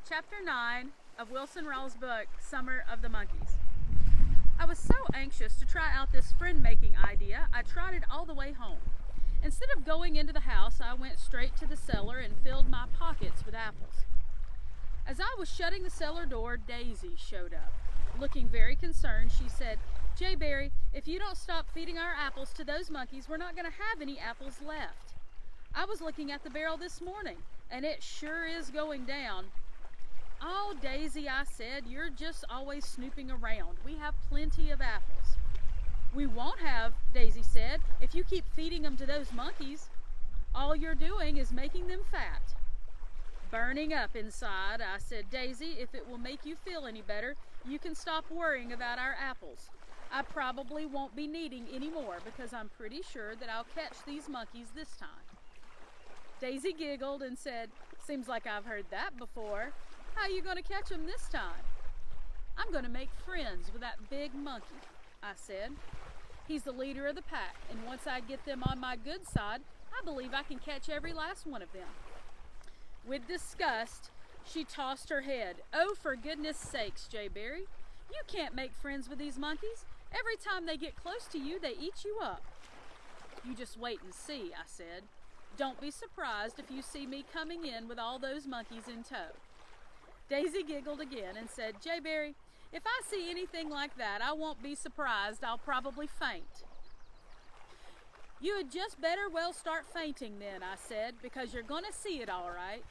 Chapter 9 of Wilson Rawls' book, Summer of the Monkeys. I was so anxious to try out this friend-making idea, I trotted all the way home. Instead of going into the house, I went straight to the cellar and filled my pockets with apples. As I was shutting the cellar door, Daisy showed up. Looking very concerned, she said, "J. Barry, if you don't stop feeding our apples to those monkeys, we're not going to have any apples left. I was looking at the barrel this morning, and it sure is going down." "Oh, Daisy," I said, "you're just always snooping around. We have plenty of apples." "We won't have," Daisy said, "if you keep feeding them to those monkeys. All you're doing is making them fat." Burning up inside, I said, "Daisy, if it will make you feel any better, you can stop worrying about our apples. I probably won't be needing any more because I'm pretty sure that I'll catch these monkeys this time." Daisy giggled and said, "Seems like I've heard that before. How are you going to catch them this time?" "I'm going to make friends with that big monkey," I said. "He's the leader of the pack, and once I get them on my good side, I believe I can catch every last one of them." With disgust, she tossed her head. "Oh, for goodness sakes, J. Barry, you can't make friends with these monkeys. Every time they get close to you, they eat you up." "You just wait and see," I said. "Don't be surprised if you see me coming in with all those monkeys in tow." Daisy giggled again and said, "J. Barry, if I see anything like that, I won't be surprised. I'll probably faint." "You had just better well start fainting then," I said, "because you're going to see it all right."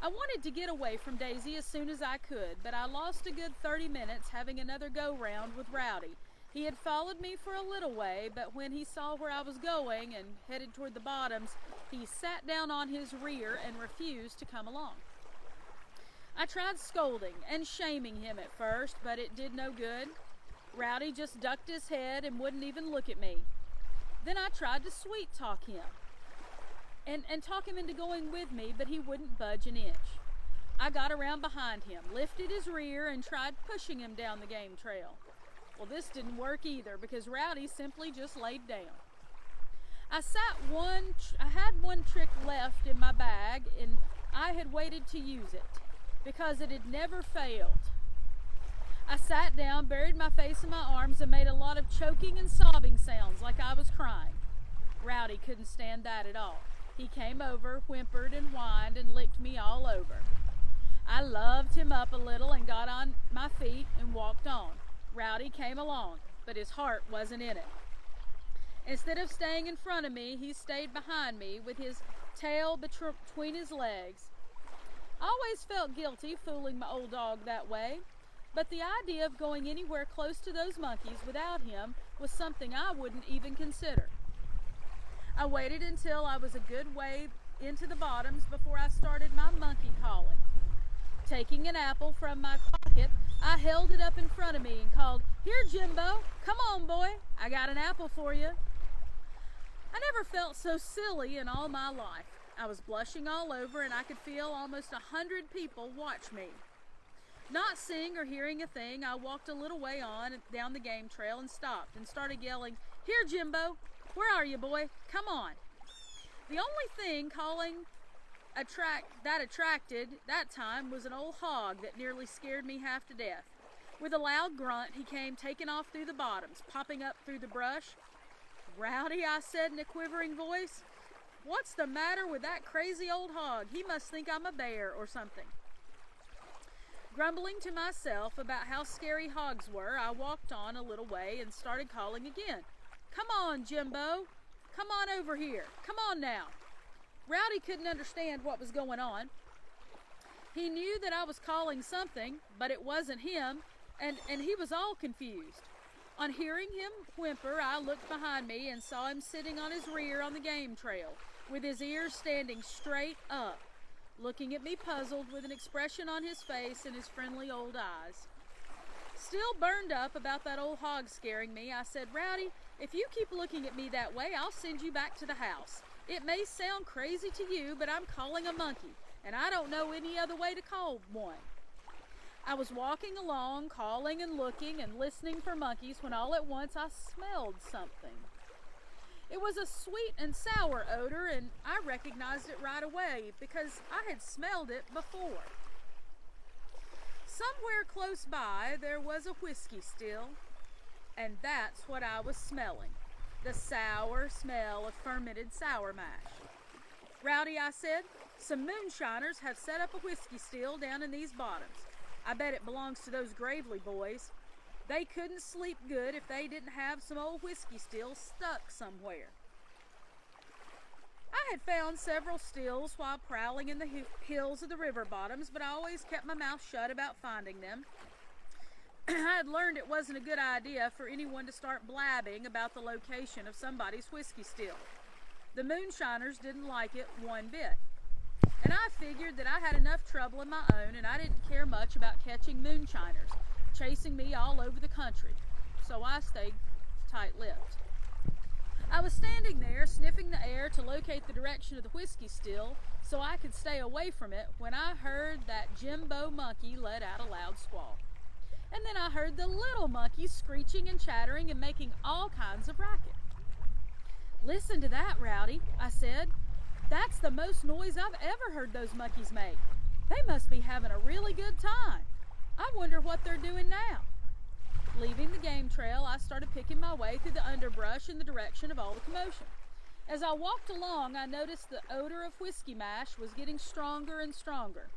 I wanted to get away from Daisy as soon as I could, but I lost a good 30 minutes having another go-round with Rowdy. He had followed me for a little way, but when he saw where I was going and headed toward the bottoms, he sat down on his rear and refused to come along. I tried scolding and shaming him at first, but it did no good. Rowdy just ducked his head and wouldn't even look at me. Then I tried to sweet-talk him and talk him into going with me, but he wouldn't budge an inch. I got around behind him, lifted his rear, and tried pushing him down the game trail. Well, this didn't work either because Rowdy simply just laid down. I had one trick left in my bag, and I had waited to use it because it had never failed. I sat down, buried my face in my arms, and made a lot of choking and sobbing sounds like I was crying. Rowdy couldn't stand that at all. He came over, whimpered and whined, and licked me all over. I loved him up a little and got on my feet and walked on. Rowdy came along, but his heart wasn't in it. Instead of staying in front of me, he stayed behind me with his tail between his legs. I always felt guilty fooling my old dog that way, but the idea of going anywhere close to those monkeys without him was something I wouldn't even consider. I waited until I was a good way into the bottoms before I started my monkey calling. Taking an apple from my pocket, I held it up in front of me and called, "Here, Jimbo, come on, boy, I got an apple for you." I never felt so silly in all my life. I was blushing all over, and I could feel almost 100 people watch me. Not seeing or hearing a thing, I walked a little way on down the game trail and stopped and started yelling, "Here, Jimbo, where are you, boy? Come on." The only thing that attracted that time was an old hog that nearly scared me half to death. With a loud grunt, he came taking off through the bottoms, popping up through the brush. "Rowdy," I said in a quivering voice, "what's the matter with that crazy old hog? He must think I'm a bear or something." Grumbling to myself about how scary hogs were, I walked on a little way and started calling again. "Come on, Jimbo. Come on over here. Come on now." Rowdy couldn't understand what was going on. He knew that I was calling something, but it wasn't him, and he was all confused. On hearing him whimper, I looked behind me and saw him sitting on his rear on the game trail, with his ears standing straight up, looking at me puzzled with an expression on his face and his friendly old eyes. Still burned up about that old hog scaring me, I said, "Rowdy, if you keep looking at me that way, I'll send you back to the house. It may sound crazy to you, but I'm calling a monkey, and I don't know any other way to call one." I was walking along, calling and looking and listening for monkeys, when all at once I smelled something. It was a sweet and sour odor, and I recognized it right away because I had smelled it before. Somewhere close by there was a whiskey still, and that's what I was smelling, the sour smell of fermented sour mash. Rowdy, I said, some moonshiners have set up a whiskey still down in these bottoms. I bet it belongs to those Gravely boys. They couldn't sleep good if they didn't have some old whiskey still stuck somewhere. I had found several stills while prowling in the hills of the river bottoms, but I always kept my mouth shut about finding them. I had learned it wasn't a good idea for anyone to start blabbing about the location of somebody's whiskey still. The moonshiners didn't like it one bit. And I figured that I had enough trouble of my own, and I didn't care much about catching moonshiners chasing me all over the country. So I stayed tight-lipped. I was standing there, sniffing the air to locate the direction of the whiskey still so I could stay away from it, when I heard that Jimbo monkey let out a loud squall. And then I heard the little monkeys screeching and chattering and making all kinds of racket. "Listen to that, Rowdy," I said. "That's the most noise I've ever heard those monkeys make. They must be having a really good time. I wonder what they're doing now." Leaving the game trail, I started picking my way through the underbrush in the direction of all the commotion. As I walked along, I noticed the odor of whiskey mash was getting stronger and stronger.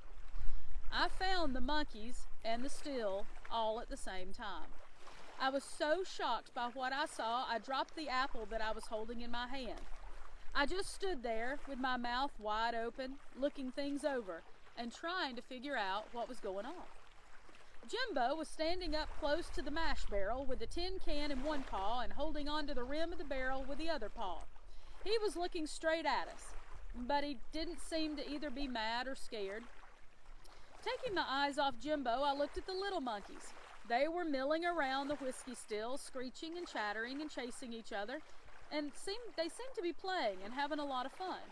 I found the monkeys and the still all at the same time. I was so shocked by what I saw, I dropped the apple that I was holding in my hand. I just stood there with my mouth wide open, looking things over and trying to figure out what was going on. Jimbo was standing up close to the mash barrel with a tin can in one paw and holding on to the rim of the barrel with the other paw. He was looking straight at us, but he didn't seem to either be mad or scared. Taking my eyes off Jimbo, I looked at the little monkeys. They were milling around the whiskey still, screeching and chattering and chasing each other, and they seemed to be playing and having a lot of fun.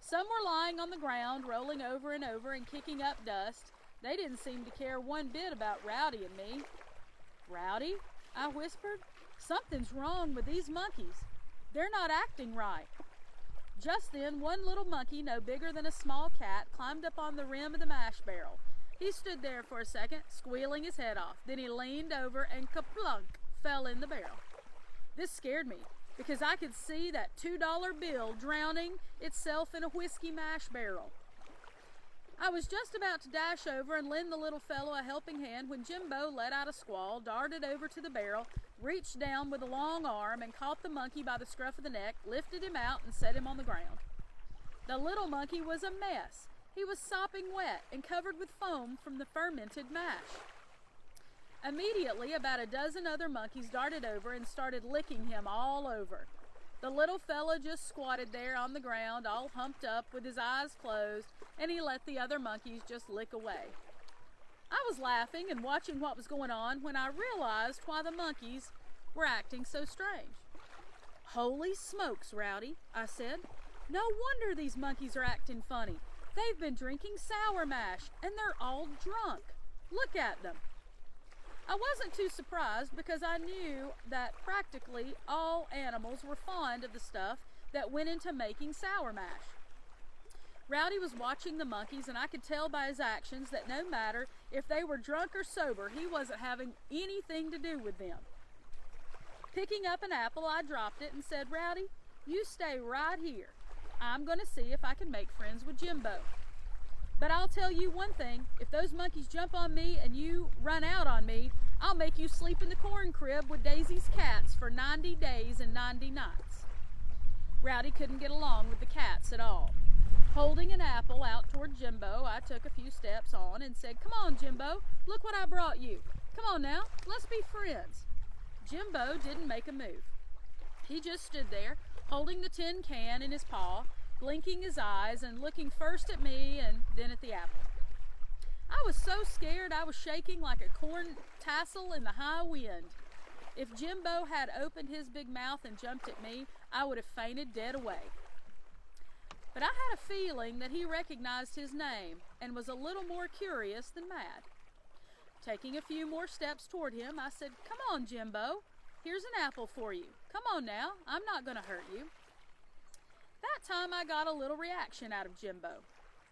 Some were lying on the ground, rolling over and over and kicking up dust. They didn't seem to care one bit about Rowdy and me. "Rowdy," I whispered, "something's wrong with these monkeys. They're not acting right." Just then, one little monkey, no bigger than a small cat, climbed up on the rim of the mash barrel. He stood there for a second, squealing his head off. Then he leaned over and kaplunk, fell in the barrel. This scared me, because I could see that $2 bill drowning itself in a whiskey mash barrel. I was just about to dash over and lend the little fellow a helping hand when Jimbo let out a squall, darted over to the barrel, reached down with a long arm and caught the monkey by the scruff of the neck, lifted him out and set him on the ground. The little monkey was a mess. He was sopping wet and covered with foam from the fermented mash. Immediately, about a dozen other monkeys darted over and started licking him all over. The little fella just squatted there on the ground, all humped up with his eyes closed, and he let the other monkeys just lick away. I was laughing and watching what was going on when I realized why the monkeys were acting so strange. "Holy smokes, Rowdy," I said. "No wonder these monkeys are acting funny. They've been drinking sour mash, and they're all drunk. Look at them." I wasn't too surprised, because I knew that practically all animals were fond of the stuff that went into making sour mash. Rowdy was watching the monkeys, and I could tell by his actions that no matter if they were drunk or sober, he wasn't having anything to do with them. Picking up an apple, I dropped it and said, "Rowdy, you stay right here. I'm going to see if I can make friends with Jimbo. But I'll tell you one thing, if those monkeys jump on me and you run out on me, I'll make you sleep in the corn crib with Daisy's cats for 90 days and 90 nights. Rowdy couldn't get along with the cats at all. Holding an apple out toward Jimbo, I took a few steps on and said, "Come on, Jimbo, look what I brought you. Come on now, let's be friends." Jimbo didn't make a move. He just stood there, holding the tin can in his paw, blinking his eyes and looking first at me and then at the apple. I was so scared I was shaking like a corn tassel in the high wind. If Jimbo had opened his big mouth and jumped at me, I would have fainted dead away. But I had a feeling that he recognized his name and was a little more curious than mad. Taking a few more steps toward him, I said, "Come on, Jimbo. Here's an apple for you. Come on now, I'm not going to hurt you." That time I got a little reaction out of Jimbo.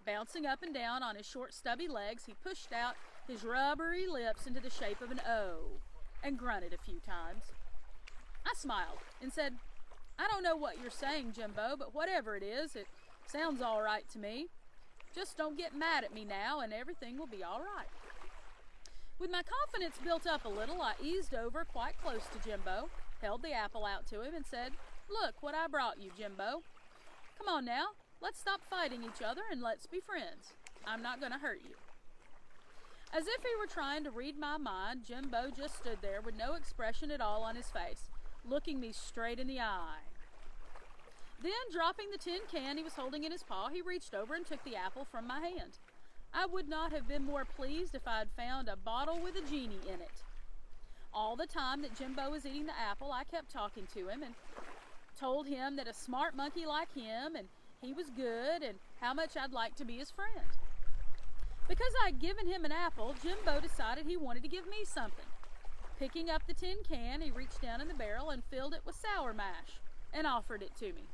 Bouncing up and down on his short, stubby legs, he pushed out his rubbery lips into the shape of an O, and grunted a few times. I smiled and said, "I don't know what you're saying, Jimbo, but whatever it is, it sounds all right to me. Just don't get mad at me now, and everything will be all right." With my confidence built up a little, I eased over quite close to Jimbo, held the apple out to him, and said, "Look what I brought you, Jimbo. Come on now, let's stop fighting each other and let's be friends. I'm not going to hurt you." As if he were trying to read my mind, Jimbo just stood there with no expression at all on his face, looking me straight in the eye. Then, dropping the tin can he was holding in his paw, he reached over and took the apple from my hand. I would not have been more pleased if I had found a bottle with a genie in it. All the time that Jimbo was eating the apple, I kept talking to him and told him that a smart monkey like him and he was good and how much I'd like to be his friend. Because I'd given him an apple, Jimbo decided he wanted to give me something. Picking up the tin can, he reached down in the barrel and filled it with sour mash and offered it to me.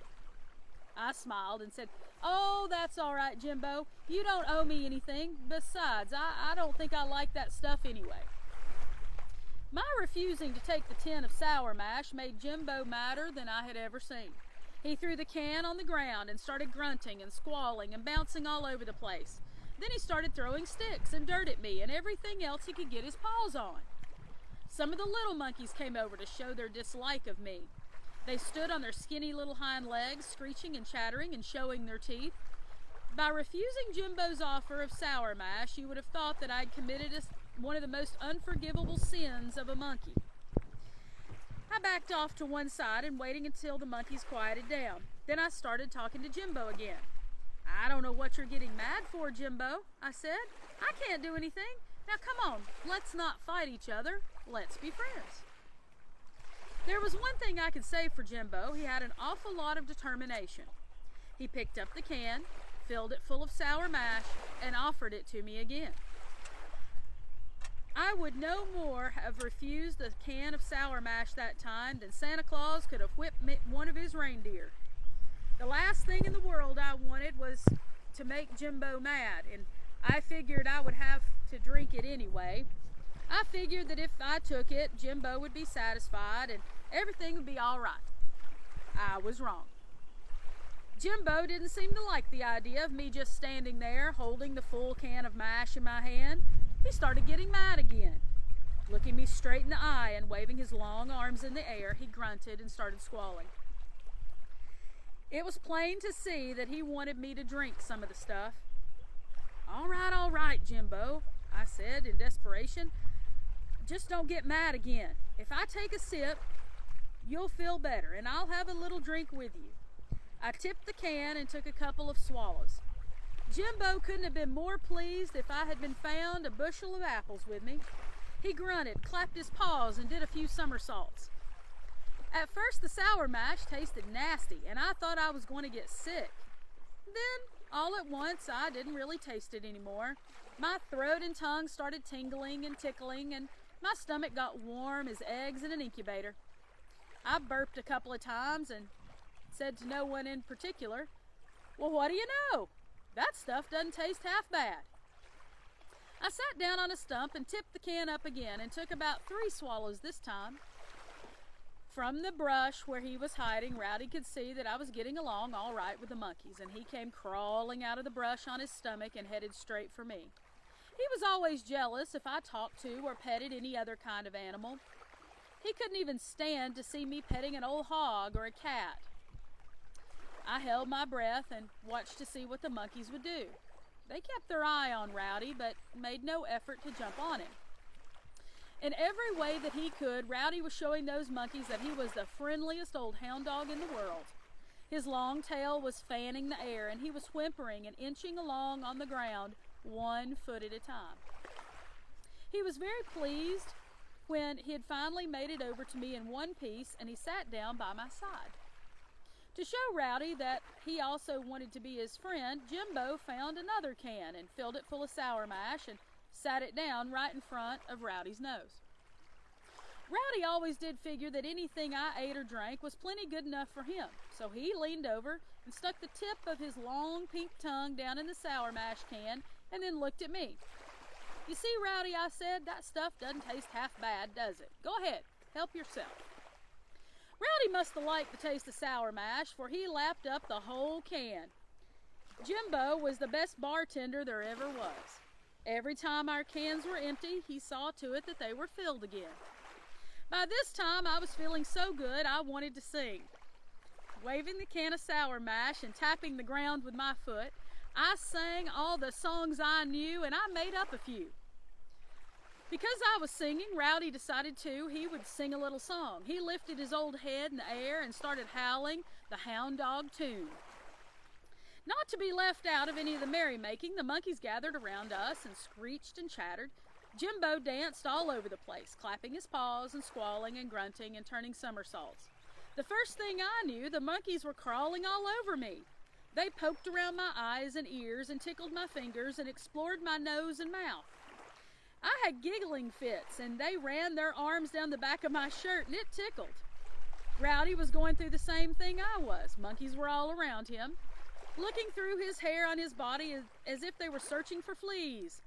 I smiled and said, "Oh, that's all right, Jimbo. You don't owe me anything. Besides, I don't think I like that stuff anyway." My refusing to take the tin of sour mash made Jimbo madder than I had ever seen. He threw the can on the ground and started grunting and squalling and bouncing all over the place. Then he started throwing sticks and dirt at me and everything else he could get his paws on. Some of the little monkeys came over to show their dislike of me. They stood on their skinny little hind legs, screeching and chattering and showing their teeth. By refusing Jimbo's offer of sour mash, you would have thought that I'd committed one of the most unforgivable sins of a monkey. I backed off to one side and waiting until the monkeys quieted down. Then I started talking to Jimbo again. "I don't know what you're getting mad for, Jimbo," I said. "I can't do anything. Now come on, let's not fight each other. Let's be friends." There was one thing I could say for Jimbo. He had an awful lot of determination. He picked up the can, filled it full of sour mash, and offered it to me again. I would no more have refused a can of sour mash that time than Santa Claus could have whipped one of his reindeer. The last thing in the world I wanted was to make Jimbo mad, and I figured I would have to drink it anyway. I figured that if I took it, Jimbo would be satisfied and everything would be all right. I was wrong. Jimbo didn't seem to like the idea of me just standing there holding the full can of mash in my hand. He started getting mad again. Looking me straight in the eye and waving his long arms in the air, he grunted and started squalling. It was plain to see that he wanted me to drink some of the stuff. All right, Jimbo," I said in desperation. "Just don't get mad again. If I take a sip, you'll feel better, and I'll have a little drink with you." I tipped the can and took a couple of swallows. Jimbo couldn't have been more pleased if I had been found a bushel of apples with me. He grunted, clapped his paws, and did a few somersaults. At first, the sour mash tasted nasty, and I thought I was going to get sick. Then, all at once, I didn't really taste it anymore. My throat and tongue started tingling and tickling, and my stomach got warm as eggs in an incubator. I burped a couple of times and said to no one in particular, "Well, what do you know? That stuff doesn't taste half bad." I sat down on a stump and tipped the can up again and took about 3 swallows this time. From the brush where he was hiding, Rowdy could see that I was getting along all right with the monkeys, and he came crawling out of the brush on his stomach and headed straight for me. He was always jealous if I talked to or petted any other kind of animal. He couldn't even stand to see me petting an old hog or a cat. I held my breath and watched to see what the monkeys would do. They kept their eye on Rowdy, but made no effort to jump on him. In every way that he could, Rowdy was showing those monkeys that he was the friendliest old hound dog in the world. His long tail was fanning the air, and he was whimpering and inching along on the ground 1 foot at a time. He was very pleased when he had finally made it over to me in one piece, and he sat down by my side. To show Rowdy that he also wanted to be his friend, Jimbo found another can and filled it full of sour mash and sat it down right in front of Rowdy's nose. Rowdy always did figure that anything I ate or drank was plenty good enough for him, so he leaned over and stuck the tip of his long pink tongue down in the sour mash can and then looked at me. "You see, Rowdy," I said, "that stuff doesn't taste half bad, does it? Go ahead, help yourself." Rowdy must have liked the taste of sour mash, for he lapped up the whole can. Jimbo was the best bartender there ever was. Every time our cans were empty, he saw to it that they were filled again. By this time, I was feeling so good I wanted to sing. Waving the can of sour mash and tapping the ground with my foot, I sang all the songs I knew, and I made up a few. Because I was singing, Rowdy decided he would sing a little song. He lifted his old head in the air and started howling the hound dog tune. Not to be left out of any of the merrymaking, the monkeys gathered around us and screeched and chattered. Jimbo danced all over the place, clapping his paws and squalling and grunting and turning somersaults. The first thing I knew, the monkeys were crawling all over me. They poked around my eyes and ears and tickled my fingers and explored my nose and mouth. I had giggling fits, and they ran their arms down the back of my shirt, and it tickled. Rowdy was going through the same thing I was. Monkeys were all around him, looking through his hair on his body as if they were searching for fleas.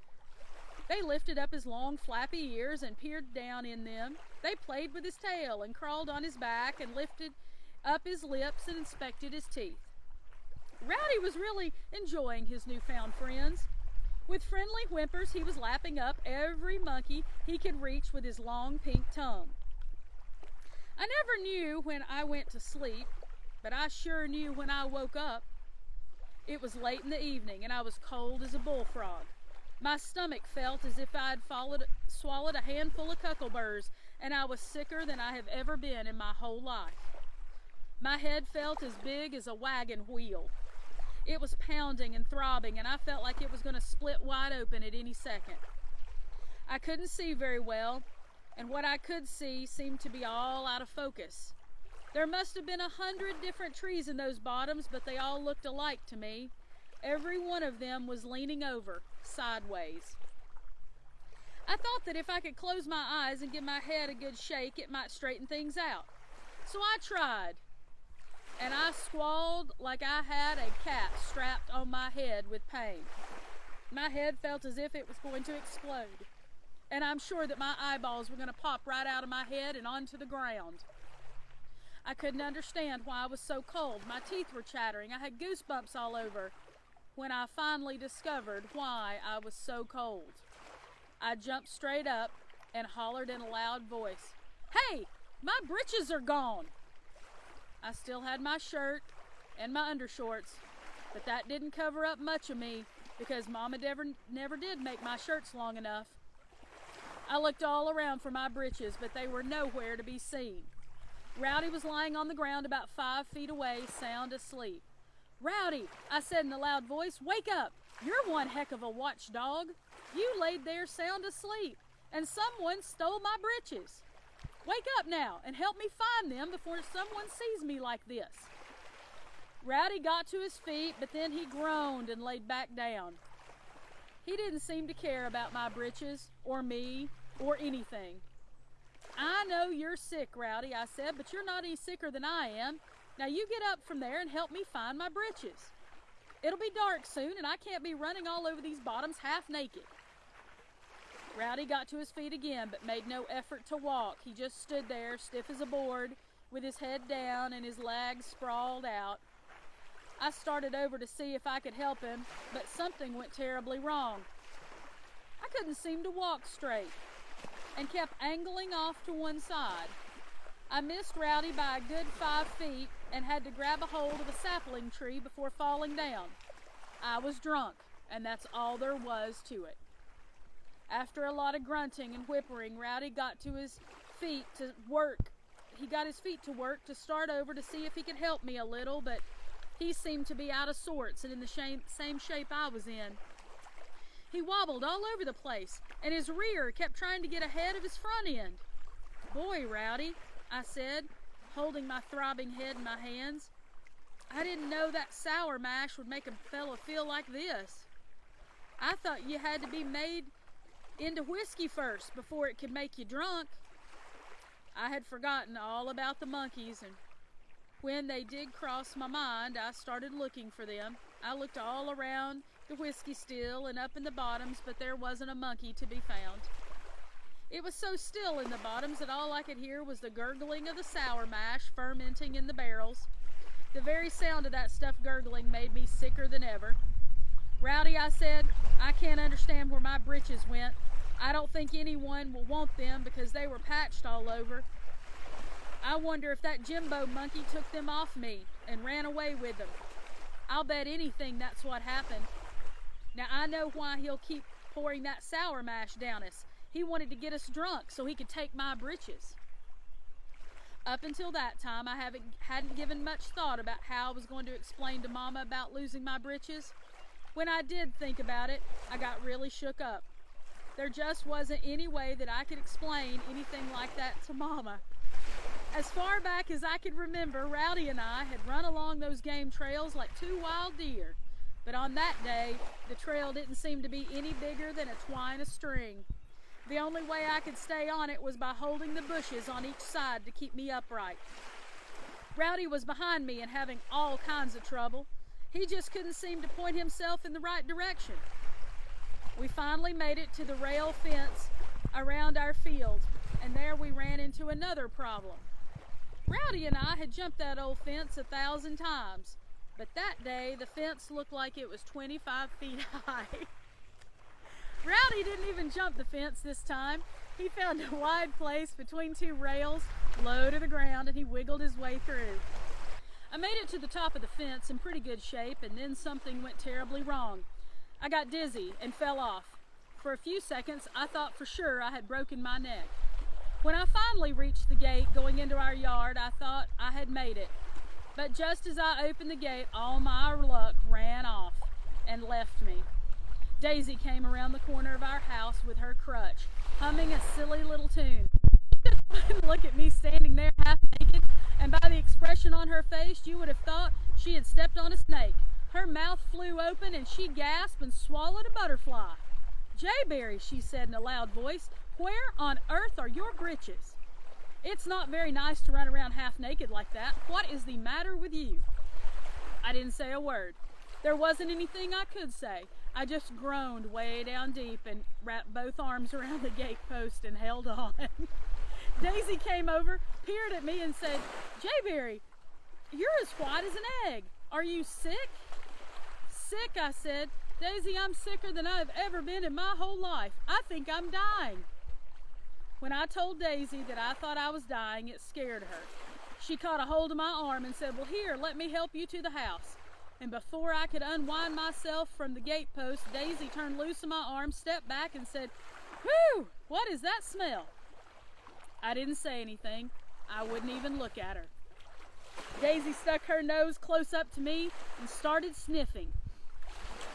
They lifted up his long, flappy ears and peered down in them. They played with his tail and crawled on his back and lifted up his lips and inspected his teeth. Rowdy was really enjoying his newfound friends. With friendly whimpers, he was lapping up every monkey he could reach with his long pink tongue. I never knew when I went to sleep, but I sure knew when I woke up. It was late in the evening, and I was cold as a bullfrog. My stomach felt as if I had swallowed a handful of cuckleburs, and I was sicker than I have ever been in my whole life. My head felt as big as a wagon wheel. It was pounding and throbbing, and I felt like it was going to split wide open at any second. I couldn't see very well, and what I could see seemed to be all out of focus. There must have been 100 different trees in those bottoms, but they all looked alike to me. Every one of them was leaning over, sideways. I thought that if I could close my eyes and give my head a good shake, it might straighten things out. So I tried, and I squalled like I had a cat strapped on my head with pain. My head felt as if it was going to explode, and I'm sure that my eyeballs were going to pop right out of my head and onto the ground. I couldn't understand why I was so cold. My teeth were chattering. I had goosebumps all over when I finally discovered why I was so cold. I jumped straight up and hollered in a loud voice, "Hey, my britches are gone!" I still had my shirt and my undershorts, but that didn't cover up much of me because Mama never did make my shirts long enough. I looked all around for my britches, but they were nowhere to be seen. Rowdy was lying on the ground about 5 feet away, sound asleep. "Rowdy," I said in a loud voice, "wake up! You're one heck of a watchdog. You laid there sound asleep, and someone stole my britches. Wake up now and help me find them before someone sees me like this." Rowdy got to his feet, but then he groaned and laid back down. He didn't seem to care about my britches, or me, or anything. "I know you're sick, Rowdy," I said, "but you're not any sicker than I am. Now you get up from there and help me find my britches. It'll be dark soon, and I can't be running all over these bottoms half naked." Rowdy got to his feet again, but made no effort to walk. He just stood there, stiff as a board, with his head down and his legs sprawled out. I started over to see if I could help him, but something went terribly wrong. I couldn't seem to walk straight, and kept angling off to one side. I missed Rowdy by a good 5 feet and had to grab a hold of a sapling tree before falling down. I was drunk, and that's all there was to it. After a lot of grunting and whimpering, Rowdy got to his feet to work. He got his feet to work to start over to see if he could help me a little, but he seemed to be out of sorts and in the same shape I was in. He wobbled all over the place, and his rear kept trying to get ahead of his front end. "Boy, Rowdy," I said, holding my throbbing head in my hands, "I didn't know that sour mash would make a fellow feel like this. I thought you had to be made into whiskey first before it could make you drunk." I had forgotten all about the monkeys, and when they did cross my mind, I started looking for them. I looked all around the whiskey still and up in the bottoms, but there wasn't a monkey to be found. It was so still in the bottoms that all I could hear was the gurgling of the sour mash fermenting in the barrels. The very sound of that stuff gurgling made me sicker than ever. "Rowdy," I said, "I can't understand where my britches went. I don't think anyone will want them because they were patched all over. I wonder if that Jimbo monkey took them off me and ran away with them. I'll bet anything that's what happened. Now I know why he'll keep pouring that sour mash down us. He wanted to get us drunk so he could take my britches." Up until that time, I hadn't given much thought about how I was going to explain to Mama about losing my britches. When I did think about it, I got really shook up. There just wasn't any way that I could explain anything like that to Mama. As far back as I could remember, Rowdy and I had run along those game trails like two wild deer. But on that day, the trail didn't seem to be any bigger than a twine of string. The only way I could stay on it was by holding the bushes on each side to keep me upright. Rowdy was behind me and having all kinds of trouble. He just couldn't seem to point himself in the right direction. We finally made it to the rail fence around our field, and there we ran into another problem. Rowdy and I had jumped that old fence 1,000 times, but that day the fence looked like it was 25 feet high. Rowdy didn't even jump the fence this time. He found a wide place between two rails, low to the ground, and he wiggled his way through. I made it to the top of the fence in pretty good shape, and then something went terribly wrong. I got dizzy and fell off. For a few seconds, I thought for sure I had broken my neck. When I finally reached the gate going into our yard, I thought I had made it. But just as I opened the gate, all my luck ran off and left me. Daisy came around the corner of our house with her crutch, humming a silly little tune. She just wouldn't look at me standing there half naked, and by the expression on her face, you would have thought she had stepped on a snake. Her mouth flew open and she gasped and swallowed a butterfly. "Jayberry," she said in a loud voice, "where on earth are your britches? It's not very nice to run around half naked like that. What is the matter with you?" I didn't say a word. There wasn't anything I could say. I just groaned way down deep and wrapped both arms around the gate post and held on. Daisy came over, peered at me and said, "Jayberry, you're as white as an egg. Are you sick?" "Sick," I said. "Daisy, I'm sicker than I've ever been in my whole life. I think I'm dying." When I told Daisy that I thought I was dying, it scared her. She caught a hold of my arm and said, "Well, here, let me help you to the house." And before I could unwind myself from the gatepost, Daisy turned loose of my arm, stepped back, and said, "Whew, what is that smell?" I didn't say anything. I wouldn't even look at her. Daisy stuck her nose close up to me and started sniffing.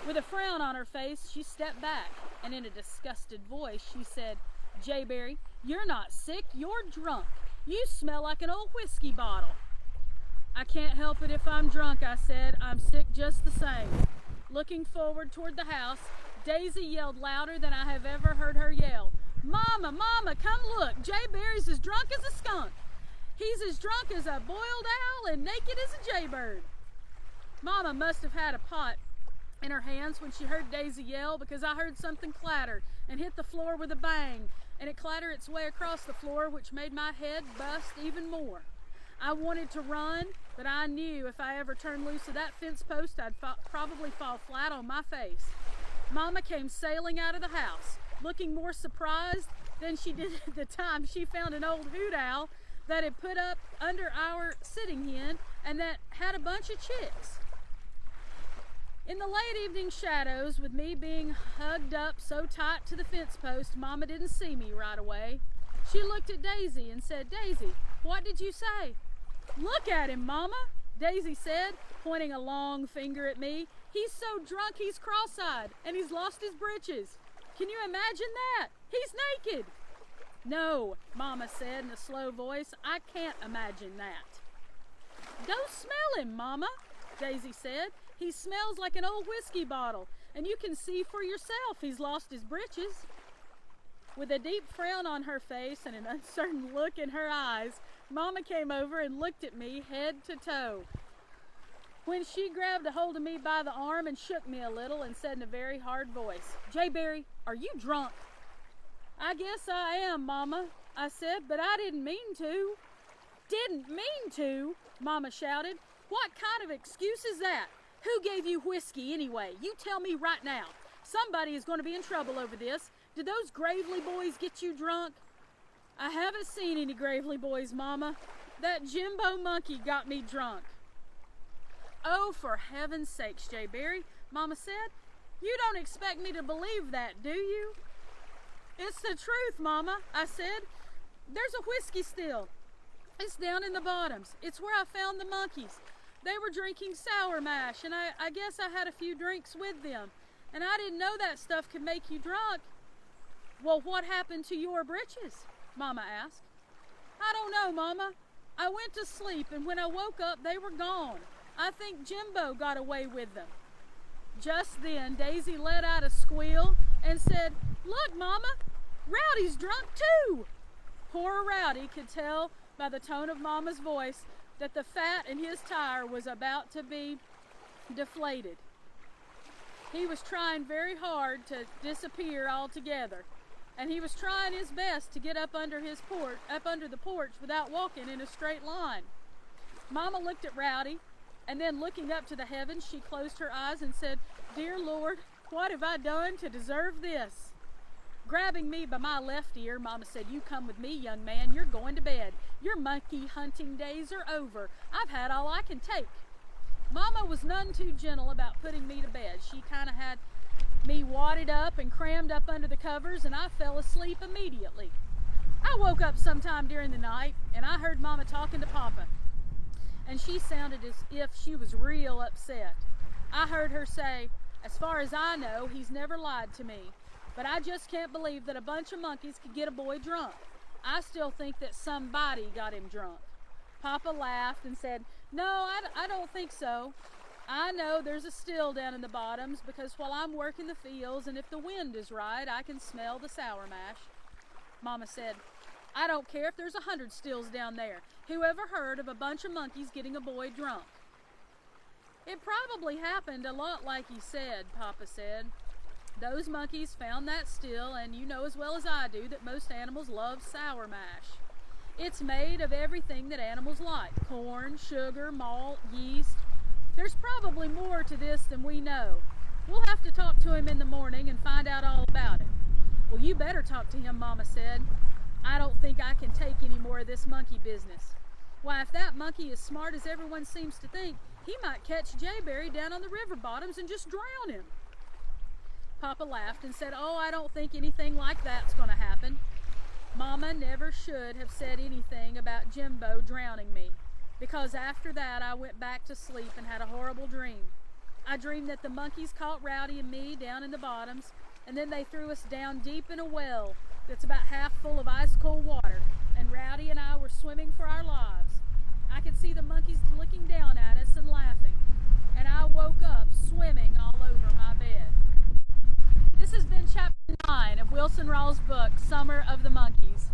With a frown on her face, she stepped back, and in a disgusted voice, she said, "Jayberry, you're not sick, you're drunk. You smell like an old whiskey bottle." "I can't help it if I'm drunk," I said. "I'm sick just the same." Looking forward toward the house, Daisy yelled louder than I have ever heard her yell. "Mama, Mama, come look. Jayberry's as drunk as a skunk. He's as drunk as a boiled owl and naked as a jaybird." Mama must have had a pot in her hands when she heard Daisy yell, because I heard something clatter and hit the floor with a bang, and it clattered its way across the floor, which made my head bust even more. I wanted to run, but I knew if I ever turned loose of that fence post, I'd probably fall flat on my face. Mama came sailing out of the house, looking more surprised than she did at the time she found an old hoot owl that had put up under our sitting hen and that had a bunch of chicks. In the late evening shadows, with me being hugged up so tight to the fence post, Mama didn't see me right away. She looked at Daisy and said, "Daisy, what did you say?" "Look at him, Mama," Daisy said, pointing a long finger at me. "He's so drunk he's cross-eyed, and he's lost his britches. Can you imagine that? He's naked." "No," Mama said in a slow voice, "I can't imagine that." "Go smell him, Mama," Daisy said. "He smells like an old whiskey bottle, and you can see for yourself he's lost his britches." With a deep frown on her face and an uncertain look in her eyes, Mama came over and looked at me head to toe. when she grabbed a hold of me by the arm and shook me a little and said in a very hard voice, "J. Berry, are you drunk?" "I guess I am, Mama," I said, "but I didn't mean to." "Didn't mean to?" Mama shouted. "What kind of excuse is that? Who gave you whiskey anyway? You tell me right now. Somebody is going to be in trouble over this. Did those Gravely boys get you drunk?" "I haven't seen any Gravely boys, Mama. That Jimbo monkey got me drunk." "Oh, for heaven's sakes, J. Berry," Mama said. "You don't expect me to believe that, do you?" "It's the truth, Mama," I said. "There's a whiskey still. It's down in the bottoms. It's where I found the monkeys. They were drinking sour mash, and I guess I had a few drinks with them. And I didn't know that stuff could make you drunk." "Well, what happened to your britches?" Mama asked. "I don't know, Mama. I went to sleep, and when I woke up, they were gone. I think Jimbo got away with them." Just then, Daisy let out a squeal and said, "Look, Mama, Rowdy's drunk too." Poor Rowdy could tell by the tone of Mama's voice that the fat in his tire was about to be deflated. He was trying very hard to disappear altogether, and he was trying his best to get up under the porch without walking in a straight line. Mama looked at Rowdy, and then looking up to the heavens, she closed her eyes and said, "Dear Lord, what have I done to deserve this?" Grabbing me by my left ear, Mama said, "You come with me, young man. You're going to bed. Your monkey hunting days are over. I've had all I can take." Mama was none too gentle about putting me to bed. She kind of had me wadded up and crammed up under the covers, and I fell asleep immediately. I woke up sometime during the night, and I heard Mama talking to Papa, and she sounded as if she was real upset. I heard her say, "As far as I know, he's never lied to me, but I just can't believe that a bunch of monkeys could get a boy drunk. I still think that somebody got him drunk." Papa laughed and said, "No, I don't think so. I know there's a still down in the bottoms because while I'm working the fields and if the wind is right, I can smell the sour mash." Mama said, "I don't care if there's 100 stills down there. Who ever heard of a bunch of monkeys getting a boy drunk?" "It probably happened a lot like he said," Papa said. "Those monkeys found that still, and you know as well as I do that most animals love sour mash. It's made of everything that animals like: corn, sugar, malt, yeast. There's probably more to this than we know. We'll have to talk to him in the morning and find out all about it." "Well, you better talk to him," Mama said. "I don't think I can take any more of this monkey business. Why, if that monkey is smart as everyone seems to think, he might catch J. Berry down on the river bottoms and just drown him." Papa laughed and said, "Oh, I don't think anything like that's going to happen." Mama never should have said anything about Jimbo drowning me, because after that I went back to sleep and had a horrible dream. I dreamed that the monkeys caught Rowdy and me down in the bottoms, and then they threw us down deep in a well that's about half full of ice-cold water, and Rowdy and I were swimming for our lives. I could see the monkeys looking down at us and laughing, and I woke up swimming all over my bed. This has been Chapter 9 of Wilson Rawls' book, Summer of the Monkeys.